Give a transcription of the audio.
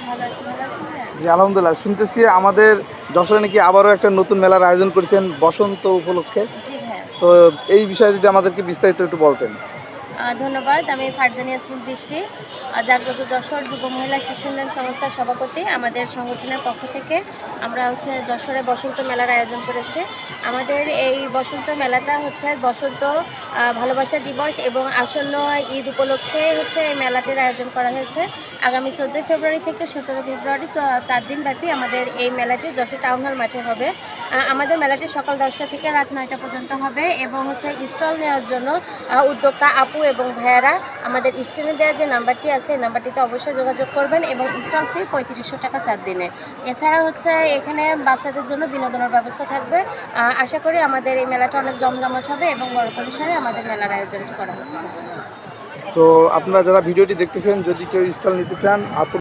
ভালো আছি। ভালো আছেন ভাইয়া? জি আলহামদুলিল্লাহ। শুনতেছি আমাদের যশোরে নাকি আবারও একটা নতুন মেলার আয়োজন করেছেন বসন্ত উপলক্ষে। জি ভাইয়া। তো এই বিষয়ে যদি আমাদেরকে বিস্তারিত একটু বলতেন। ধন্যবাদ। আমি ফারজানা ইয়াসমিন বৃষ্টি। জাগ্রত যশোর যুব মহিলা শিশু উন্নয়ন সংস্থার সভাপতি। আমাদের সংগঠনের পক্ষ থেকে আমরা যশোরে বসন্ত মেলার আয়োজন করেছি। আমাদের এই বসন্ত মেলাটা বসন্ত ভালোবাসা দিবস এবং আসন্ন ঈদ উপলক্ষে এই মেলাটির আয়োজন করা হয়েছে। আগামী 14 ফেব্রুয়ারি থেকে 17 ফেব্রুয়ারি 4 দিনব্যাপী আমাদের এই মেলাটি যশোর টাউন হল মাঠে হবে। আমাদের মেলাটি সকাল 10টা থেকে রাত 9টা পর্যন্ত হবে এবং স্টল নেওয়ার জন্য উদ্যোক্তা আপু এবং ভাইয়ারা আমাদের স্ক্রিনে দেওয়া যে নাম্বারটি আছে এই নাম্বারটিতে অবশ্যই যোগাযোগ করবেন এবং স্টল ফি 3500 টাকা 4 দিনে। এছাড়া এখানে বাচ্চাদের জন্য বিনোদনের ব্যবস্থা থাকবে। আশা করি আমাদের এই মেলাটা অনেক জমজমাট হবে এবং বড় পরিসরে আমাদের মেলার আয়োজন করা হচ্ছে। তো আপনারা যারা ভিডিওটি দেখতেছেন যদি কেউ স্টল নিতে চান